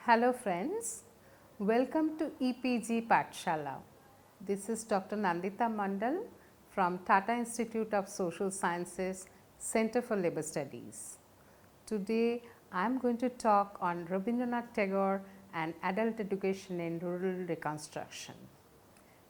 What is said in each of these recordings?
Hello friends, welcome to EPG Pathshala. This is Dr. Nandita Mandal from Tata Institute of Social Sciences, Center for Labour Studies. Today I am going to talk on Rabindranath Tagore and adult education in rural reconstruction.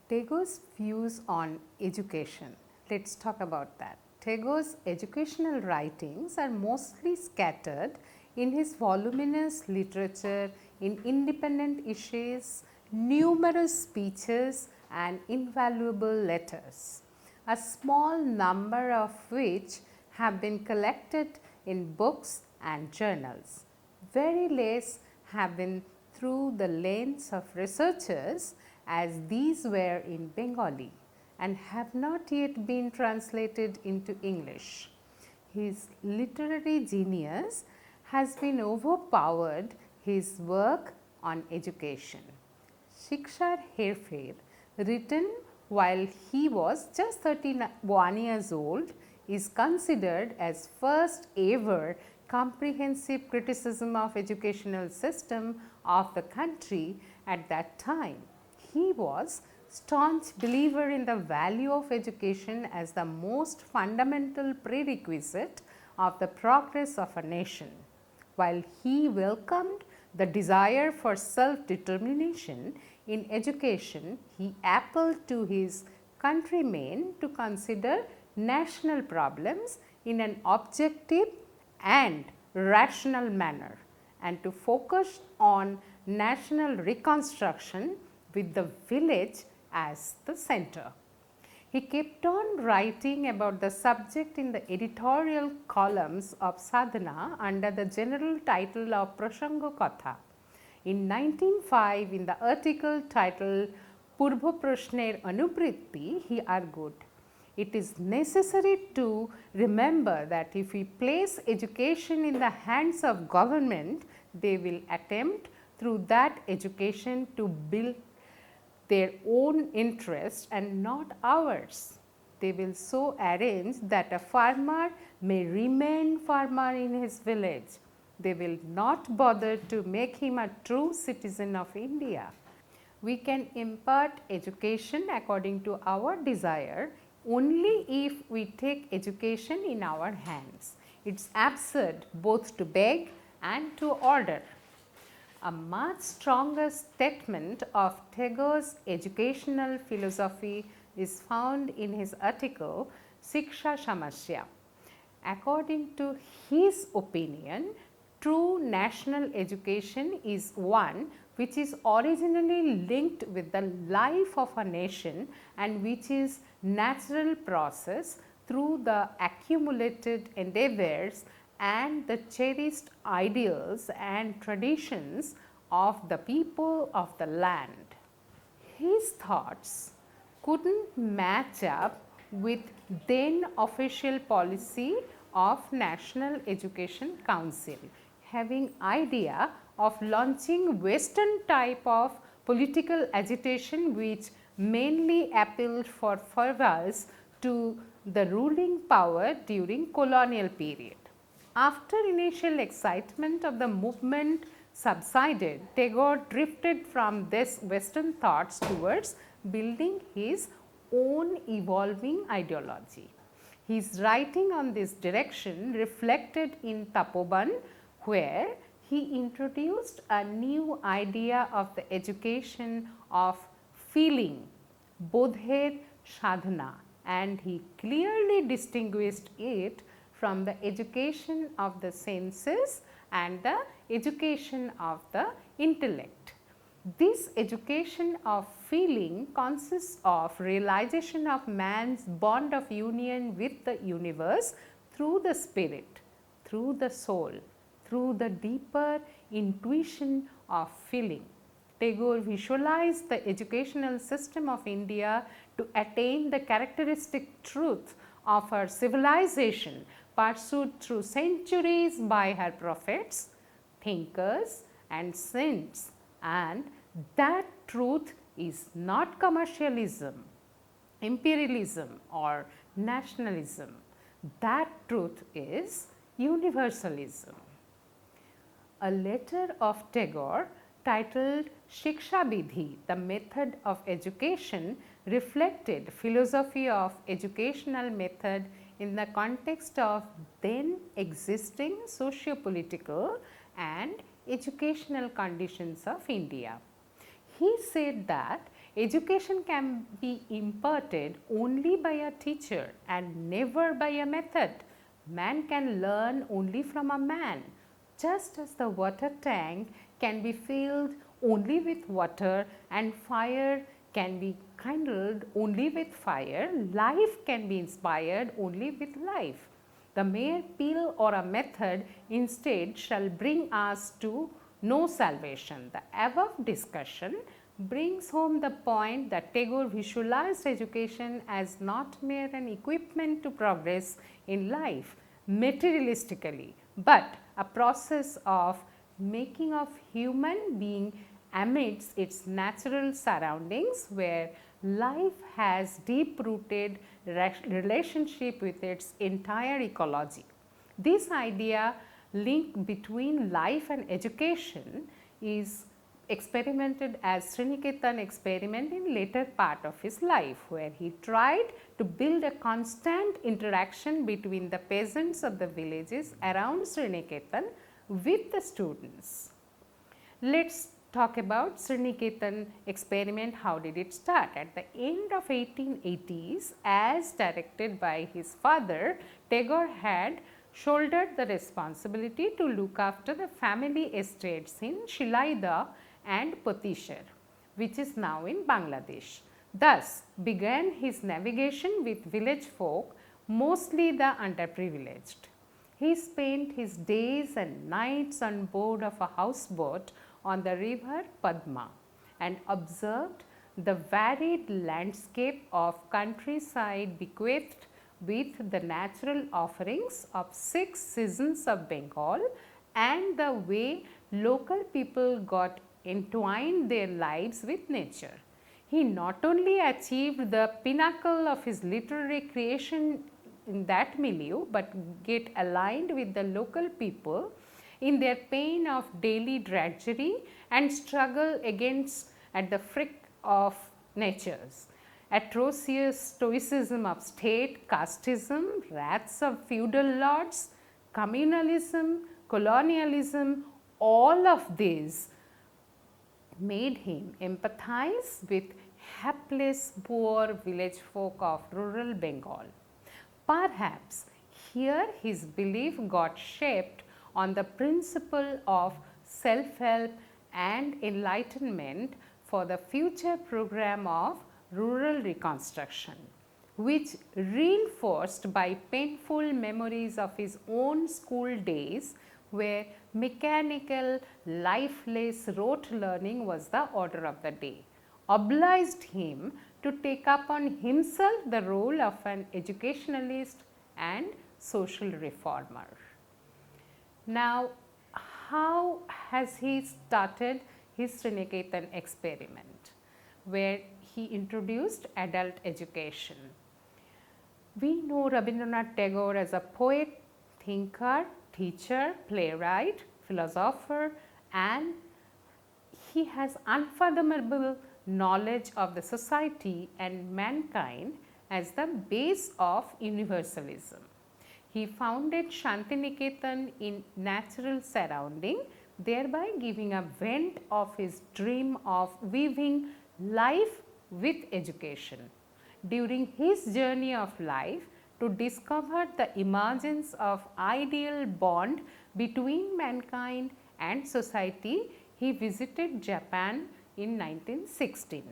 Tagore's views on education. Let's talk about that. Tagore's educational writings are mostly scattered in his voluminous literature, in independent essays, numerous speeches and invaluable letters, a small number of which have been collected in books and journals. Very less have been through the lens of researchers, as these were in Bengali and have not yet been translated into English. His literary genius has been overpowered his work on education. Shikshar Herfer, written while he was just 31 years old, is considered as first ever comprehensive criticism of educational system of the country at that time. He was staunch believer in the value of education as the most fundamental prerequisite of the progress of a nation. While he welcomed the desire for self-determination in education, he appealed to his countrymen to consider national problems in an objective and rational manner and to focus on national reconstruction with the village as the center. He kept on writing about the subject in the editorial columns of Sadhana under the general title of Prasanga Katha. In 1905, in the article titled Purva Prashner Anubritti, he argued, it is necessary to remember that if we place education in the hands of government, they will attempt through that education to build their own interest and not ours. They will so arrange that a farmer may remain farmer in his village. They will not bother to make him a true citizen of India. We can impart education according to our desire only if we take education in our hands. It's absurd both to beg and to order. A much stronger statement of Tagore's educational philosophy is found in his article Shiksha Samasya. According to his opinion, true national education is one which is originally linked with the life of a nation and which is natural process through the accumulated endeavors and the cherished ideals and traditions of the people of the land. His thoughts couldn't match up with then official policy of National Education Council, having idea of launching Western type of political agitation which mainly appealed for favors to the ruling power during colonial period. After initial excitement of the movement subsided, Tagore drifted from this Western thoughts towards building his own evolving ideology. His writing on this direction reflected in Tapoban, where he introduced a new idea of the education of feeling, Bodher Sadhana, and he clearly distinguished it from the education of the senses and the education of the intellect. This education of feeling consists of realization of man's bond of union with the universe through the spirit, through the soul, through the deeper intuition of feeling. Tagore visualized the educational system of India to attain the characteristic truth of her civilization pursued through centuries by her prophets, thinkers and saints, and that truth is not commercialism, imperialism or nationalism. That truth is universalism. A letter of Tagore titled Shiksha Vidhi, the method of education, reflected philosophy of educational method in the context of then existing socio-political and educational conditions of India. He said that education can be imparted only by a teacher and never by a method. Man can learn only from a man. Just as the water tank can be filled only with water and fire can be kindled only with fire, life can be inspired only with life. The mere pill or a method instead shall bring us to no salvation. The above discussion brings home the point that Tagore visualized education as not mere an equipment to progress in life materialistically, but a process of making of human being amidst its natural surroundings, where life has deep rooted relationship with its entire ecology. This idea link between life and education is experimented as Sriniketan experiment in later part of his life, where he tried to build a constant interaction between the peasants of the villages around Sriniketan with the students. Let's talk about Sriniketan experiment. How did it start? At the end of 1880s, as directed by his father, Tagore had shouldered the responsibility to look after the family estates in Shilaida and Potishar, which is now in Bangladesh. Thus began his navigation with village folk, mostly the underprivileged. He spent his days and nights on board of a houseboat on the river Padma and observed the varied landscape of countryside bequeathed with the natural offerings of 6 seasons of Bengal and the way local people got entwined their lives with nature. He not only achieved the pinnacle of his literary creation in that milieu, but get aligned with the local people in their pain of daily drudgery and struggle against at the frick of nature's atrocious stoicism of state, casteism, wraths of feudal lords, communalism, colonialism, all of these made him empathize with hapless poor village folk of rural Bengal. Perhaps here his belief got shaped on the principle of self-help and enlightenment for the future program of rural reconstruction, which reinforced by painful memories of his own school days, where mechanical, lifeless rote learning was the order of the day, obliged him to take upon himself the role of an educationalist and social reformer. Now, how has he started his Sriniketan experiment, where he introduced adult education? We know Rabindranath Tagore as a poet, thinker, teacher, playwright, philosopher, and he has unfathomable knowledge of the society and mankind as the base of universalism. He founded Shantiniketan in natural surrounding, thereby giving a vent of his dream of weaving life with education. During his journey of life, to discover the emergence of ideal bond between mankind and society, he visited Japan in 1916.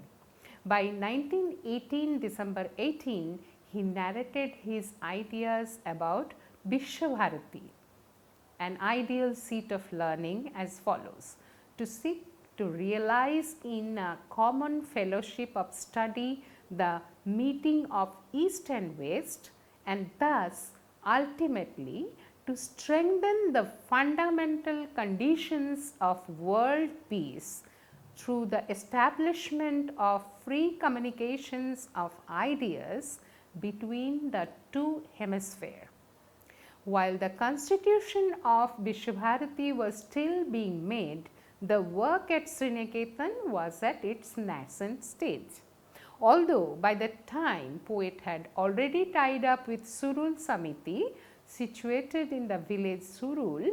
By 1918, December 18, he narrated his ideas about Vidya-mitra, an ideal seat of learning, as follows: to seek to realize in a common fellowship of study the meeting of East and West, and thus ultimately to strengthen the fundamental conditions of world peace through the establishment of free communications of ideas between the two hemispheres. While the constitution of Vidya-mitra was still being made, the work at Sriniketan was at its nascent stage. Although by that time poet had already tied up with Surul Samiti situated in the village Surul,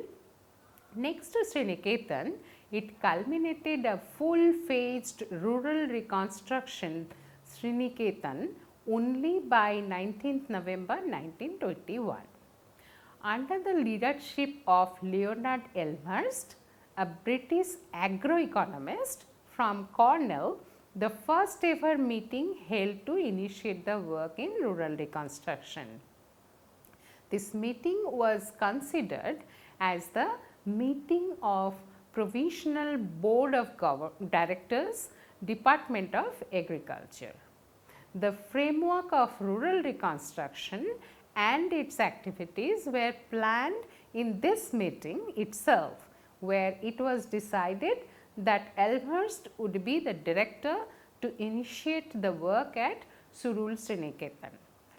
next to Sriniketan, it culminated a full-phased rural reconstruction Sriniketan only by 19th November 1921. Under the leadership of Leonard Elmhirst, a British agroeconomist from Cornell, the first ever meeting held to initiate the work in rural reconstruction. This meeting was considered as the meeting of Provisional Board of Directors, Department of Agriculture. The framework of rural reconstruction and its activities were planned in this meeting itself, where it was decided that Elmhirst would be the director to initiate the work at Surul Sriniketan.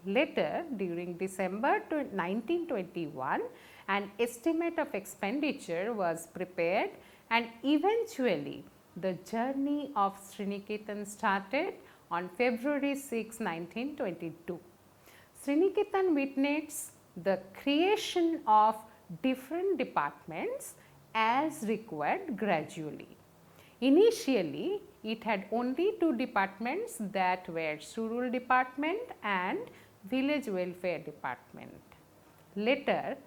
Later, during December 1921, an estimate of expenditure was prepared and eventually the journey of Sriniketan started on February 6, 1922. Sriniketan witnessed the creation of different departments as required gradually. Initially, it had only two departments, that were Surul department and village welfare department. Later,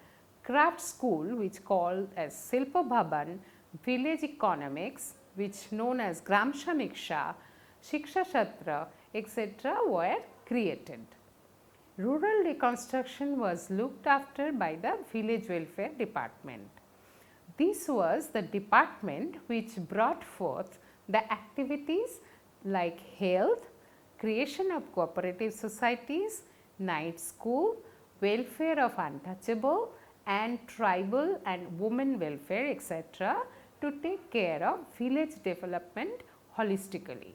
craft school, which called as Silpa Bhaban, village economics, which known as Gram Samiksha, Shiksha Shatra, etc. were created. Rural reconstruction was looked after by the village welfare department. This was the department which brought forth the activities like health, creation of cooperative societies, night school, welfare of untouchable and tribal and women welfare, etc. to take care of village development holistically.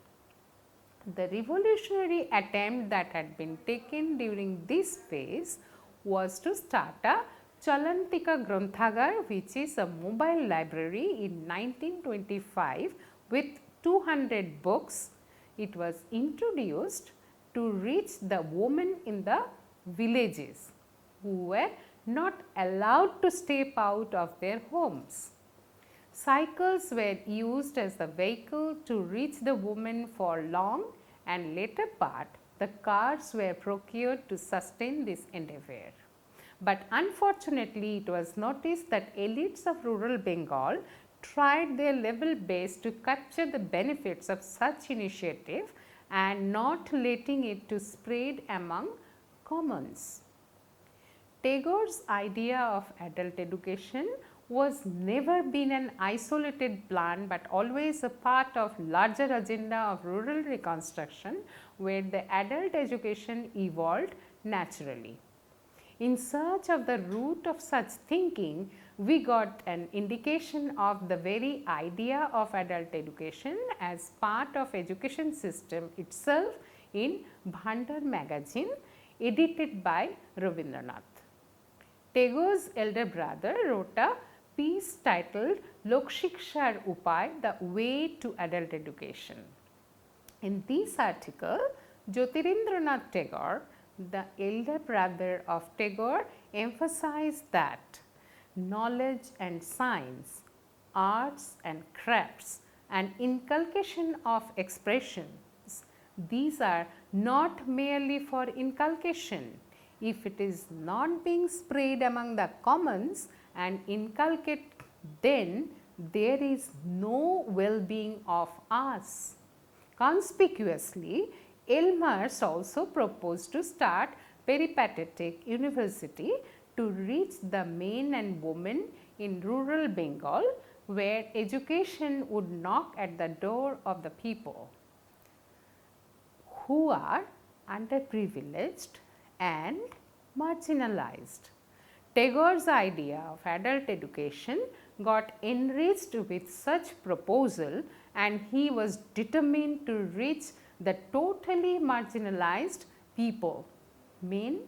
The revolutionary attempt that had been taken during this phase was to start a Chalantika Granthagar, which is a mobile library in 1925 with 200 books. It was introduced to reach the women in the villages who were not allowed to step out of their homes. Cycles were used as the vehicle to reach the women for long, and later part the cars were procured to sustain this endeavour. But unfortunately, it was noticed that elites of rural Bengal tried their level best to capture the benefits of such initiative and not letting it to spread among commons. Tagore's idea of adult education was never been an isolated plan, but always a part of larger agenda of rural reconstruction, where the adult education evolved naturally. In search of the root of such thinking, we got an indication of the very idea of adult education as part of education system itself in Bhandar magazine edited by Rabindranath. Tagore's elder brother wrote a piece titled Lokshikshar Upay, the way to adult education. In this article, Jyotirindranath Tagore, the elder brother of Tagore, emphasized that knowledge and science, arts and crafts, and inculcation of expressions, these are not merely for inculcation. If it is not being spread among the commons and inculcate, then there is no well-being of us. Conspicuously, Elmhirst also proposed to start peripatetic university to reach the men and women in rural Bengal, where education would knock at the door of the people who are underprivileged and marginalized. Tagore's idea of adult education got enriched with such proposal, and he was determined to reach the totally marginalized people, men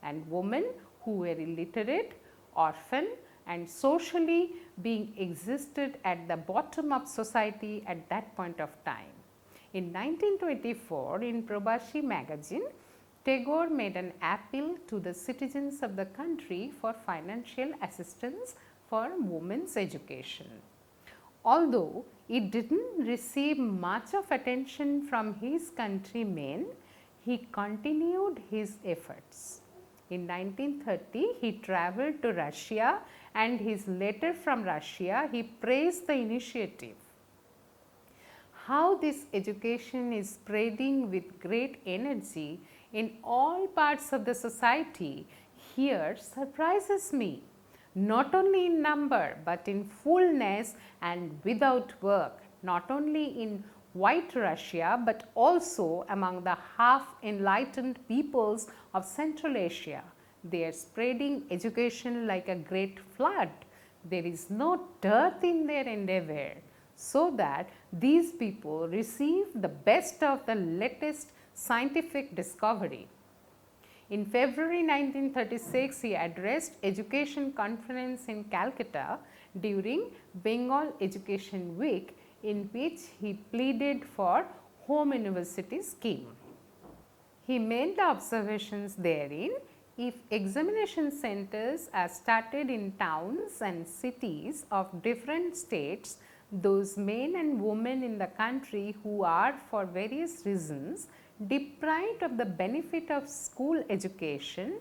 and women who were illiterate, orphan, and socially being existed at the bottom of society at that point of time. In 1924, in Probasi magazine, Tagore made an appeal to the citizens of the country for financial assistance for women's education. Although it didn't receive much of attention from his countrymen, he continued his efforts. In 1930, he traveled to Russia, and his letter from Russia, he praised the initiative. How this education is spreading with great energy in all parts of the society here surprises me, not only in number but in fullness and without work, not only in White Russia but also among the half enlightened peoples of Central Asia. They are spreading education like a great flood. There is no dearth in their endeavor, so that these people receive the best of the latest scientific discovery. In February 1936, he addressed Education Conference in Calcutta during Bengal Education Week, in which he pleaded for Home University scheme. He made the observations therein: if examination centers are started in towns and cities of different states, those men and women in the country who are for various reasons deprived of the benefit of school education,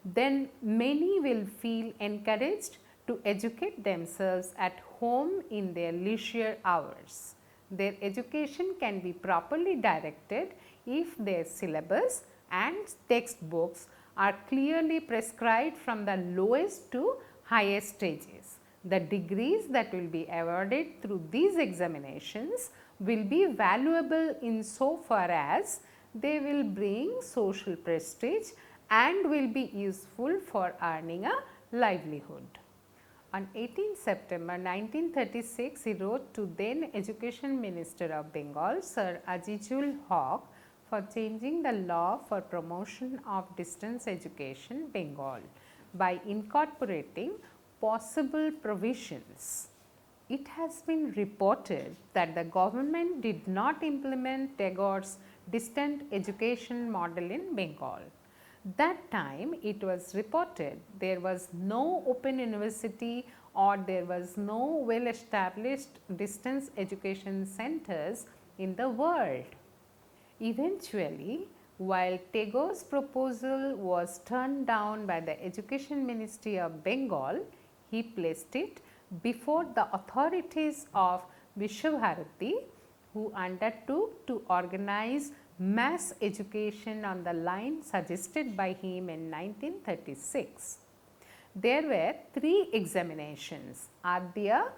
then many will feel encouraged to educate themselves at home in their leisure hours. Their education can be properly directed if their syllabus and textbooks are clearly prescribed from the lowest to highest stages. The degrees that will be awarded through these examinations will be valuable in so far as they will bring social prestige and will be useful for earning a livelihood. On 18 September 1936, he wrote to then Education Minister of Bengal, Sir Azizul Haq, for changing the law for promotion of distance education Bengal by incorporating possible provisions. It has been reported that the government did not implement Tagore's distant education model in Bengal. That time it was reported there was no open university or there was no well established distance education centers in the world. Eventually, while Tagore's proposal was turned down by the Education Ministry of Bengal, he placed it before the authorities of Vidya-mitra, who undertook to organize mass education on the line suggested by him in 1936. There were three examinations, Adya,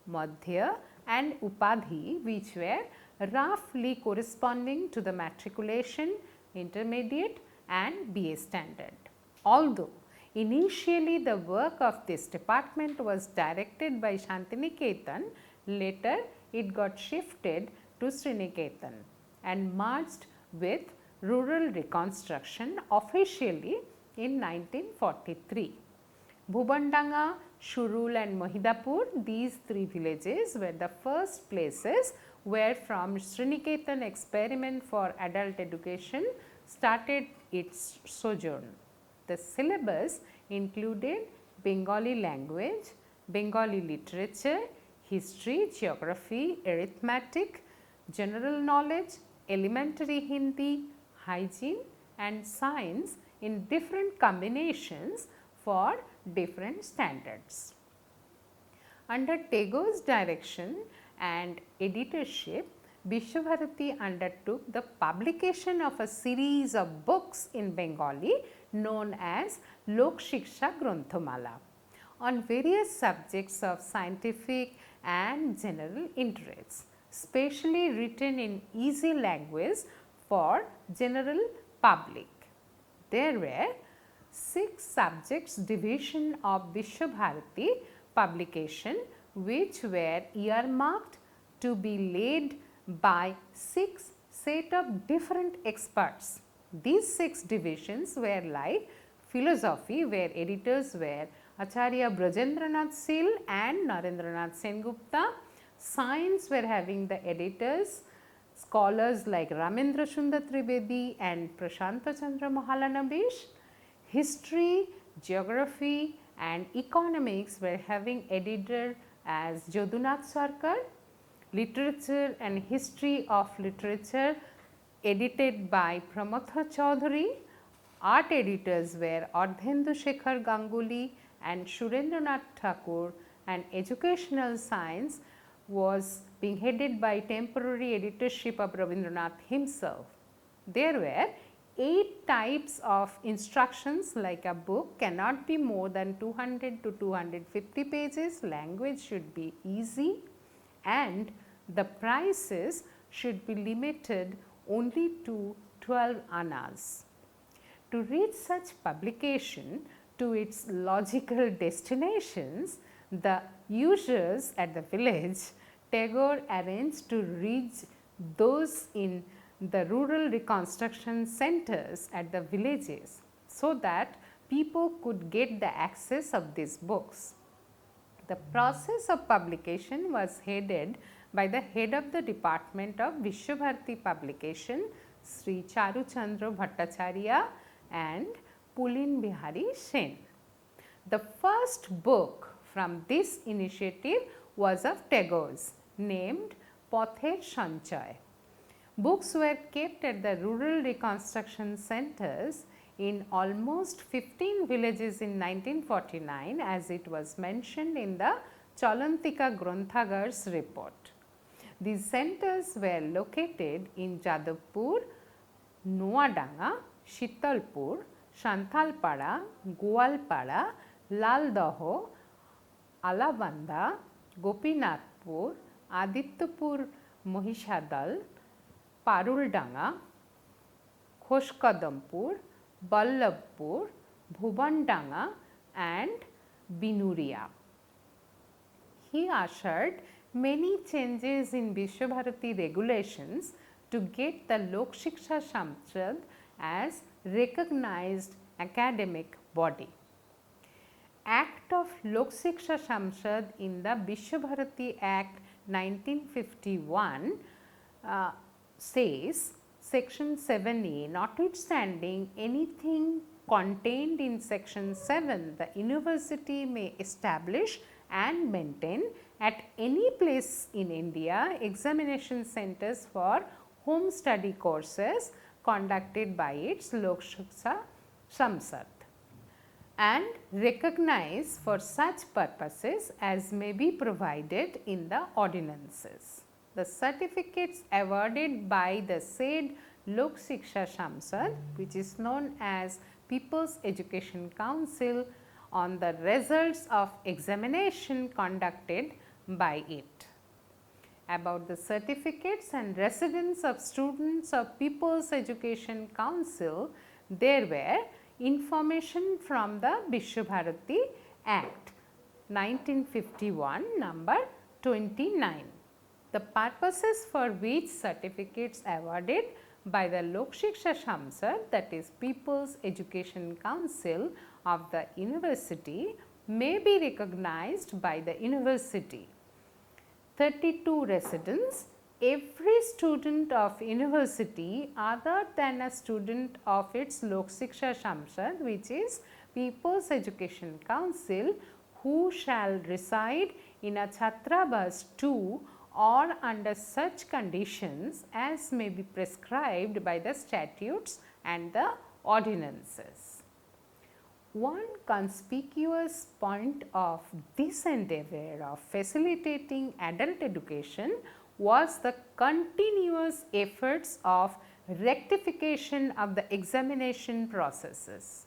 Madhya and Upadhi, which were roughly corresponding to the matriculation, intermediate and BA standard. Although initially the work of this department was directed by Sriniketan, later it got shifted to Sriniketan and merged with rural reconstruction officially in 1943. Bhubandanga, Shurul and Mohidapur, these three villages were the first places where from Sriniketan experiment for adult education started its sojourn. The syllabus included Bengali language, Bengali literature, history, geography, arithmetic, general knowledge, elementary Hindi, hygiene and science in different combinations for different standards. Under Tagore's direction and editorship, Vidya-mitra undertook the publication of a series of books in Bengali known as Lok Shiksha Gronthamala on various subjects of scientific and general interests, specially written in easy language for general public. There were 6 subjects division of Vidya-mitra publication, which were earmarked to be led by 6 set of different experts. These 6 divisions were like philosophy, where editors were Acharya Brajendranath Sil and Narendranath Sengupta. Science were having the editors, scholars like Ramendra Sundar Trivedi and Prashanta Chandra Mahalanobis. History, geography and economics were having editor as Jadunath Sarkar. Literature and history of literature edited by Pramatha Chaudhary. Art editors were Ardhendu Shekhar Ganguly and Surendranath Tagore, and educational science was being headed by temporary editorship of Rabindranath himself. There were 8 types of instructions, like a book cannot be more than 200 to 250 pages, language should be easy and the prices should be limited only to 12 annas. To reach such publication to its logical destinations, the users at the village, Tagore arranged to reach those in the rural reconstruction centers at the villages, so that people could get the access of these books. The process of publication was headed by the head of the department of Vishwabharati publication, Sri Charu Chandra Bhattacharya and Pulin Bihari Sen. The first book from this initiative was of Tagore's, named Pather Sanchoy. Books were kept at the rural reconstruction centers in almost 15 villages in 1949, as it was mentioned in the Chalantika Granthagar's report. These centers were located in Jadavpur, Noadanga, Shitalpur, Shantalpara, Goalpara, Laldaho, Alabanda, Gopinathpur, Adityapur Mohishadal, Paruldanga, Khoshkadampur, Ballabpur, Bhubandanga and Binuria. He ushered many changes in Vishwabharati regulations to get the Lok Shiksha Samsad as recognized academic body. Act of Lok Shiksha Samsad in the Vishwabharati Act 1951 says, section 7A, notwithstanding anything contained in section 7, the university may establish and maintain at any place in India examination centers for home study courses conducted by its Lok Shiksha Samsad and recognize for such purposes as may be provided in the ordinances. The certificates awarded by the said Lok Shiksha Samsad, which is known as People's Education Council, on the results of examination conducted by it. About the certificates and residence of students of People's Education Council, there were information from the Vishwabharati Act 1951 number 29. The purposes for which certificates awarded by the Lok Shiksha Samsad, that is People's Education Council of the university, may be recognized by the university. 32 residents. Every student of university other than a student of its Lok Shiksha Samsad, which is People's Education Council, who shall reside in a Chhatrabas 2 or under such conditions as may be prescribed by the statutes and the ordinances. One conspicuous point of this endeavor of facilitating adult education was the continuous efforts of rectification of the examination processes.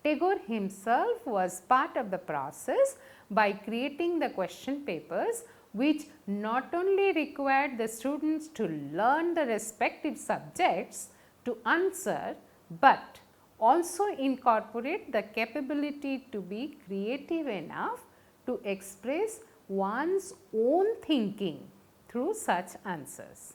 Tagore himself was part of the process by creating the question papers, which not only required the students to learn the respective subjects to answer, but also incorporate the capability to be creative enough to express one's own thinking through such answers.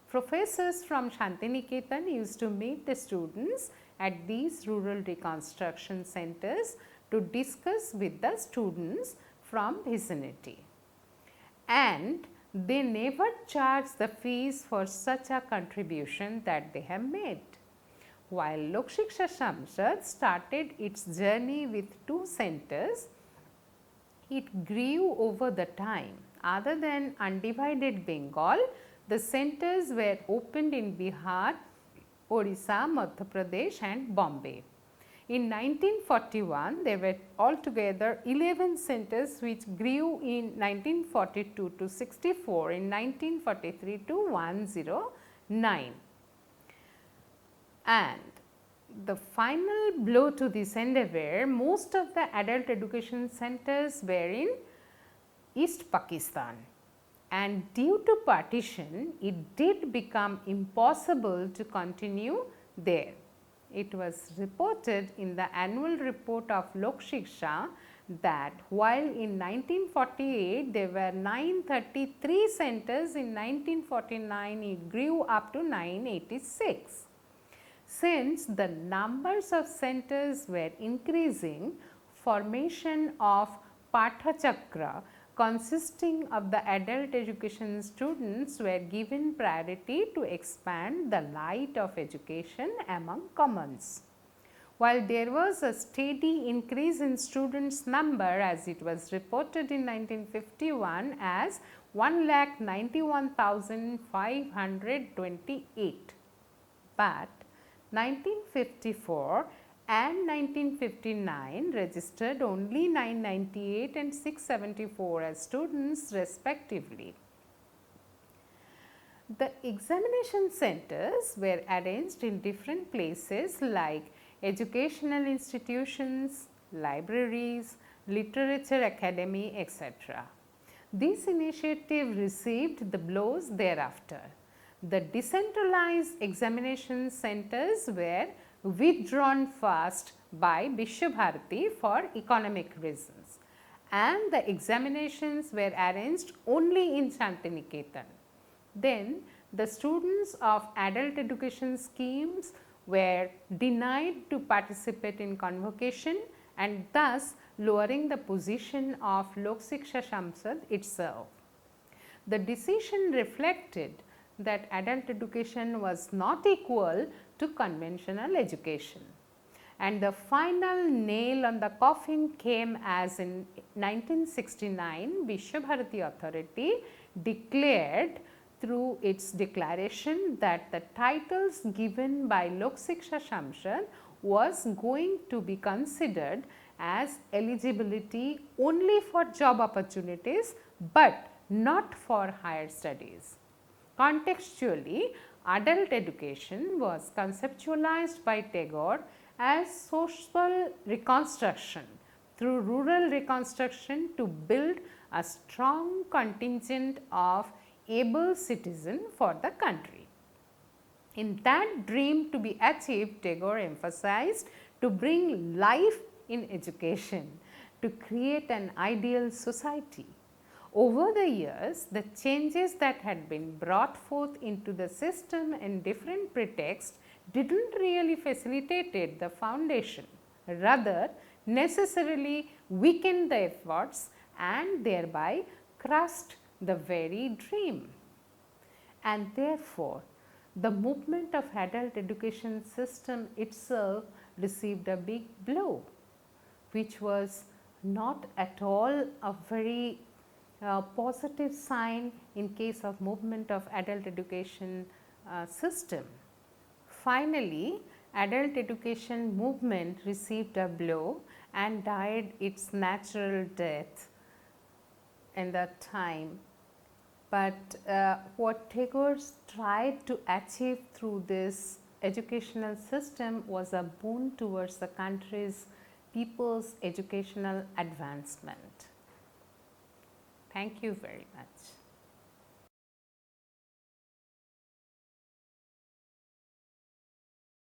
Professors from Sriniketan used to meet the students at these rural reconstruction centers to discuss with the students from vicinity. And they never charge the fees for such a contribution that they have made. While Lok Shiksha Samsad started its journey with 2 centers, it grew over the time. Other than undivided Bengal, the centers were opened in Bihar, Orissa, Madhya Pradesh and Bombay. In 1941, there were altogether 11 centers which grew in 1942 to 64, in 1943 to 109. And the final blow to this endeavor, most of the adult education centers were in East Pakistan, and due to partition, it did become impossible to continue there. It was reported in the annual report of Lok Shiksha that while in 1948 there were 933 centers, in 1949 it grew up to 986. Since the numbers of centers were increasing, formation of Patha Chakra consisting of the adult education students were given priority to expand the light of education among commons. While there was a steady increase in students number, as it was reported in 1951 as 1,91,528, but 1954 and 1959 registered only 998 and 674 as students respectively. The examination centers were arranged in different places like educational institutions, libraries, literature academy, etc. This initiative received the blows thereafter. The decentralized examination centers were withdrawn first by Vishwabharati for economic reasons, and the examinations were arranged only in Shantiniketan. Then the students of adult education schemes were denied to participate in convocation, and thus lowering the position of Lok Shiksha Samsad itself. The decision reflected that adult education was not equal to conventional education, and the final nail on the coffin came as in 1969 Vishwabharati Authority declared through its declaration that the titles given by Lok Shiksha Samsad was going to be considered as eligibility only for job opportunities, but not for higher studies. Contextually, adult education was conceptualized by Tagore as social reconstruction through rural reconstruction to build a strong contingent of able citizen for the country. In that dream to be achieved, Tagore emphasized to bring life in education, to create an ideal society. Over the years, the changes that had been brought forth into the system in different pretexts did not really facilitate the foundation, rather necessarily weakened the efforts and thereby crushed the very dream. And therefore, the movement of adult education system itself received a big blow, which was not at all a very positive sign in case of movement of adult education system. Finally, adult education movement received a blow and died its natural death in that time. But what Tagore tried to achieve through this educational system was a boon towards the country's people's educational advancement. Thank you very much.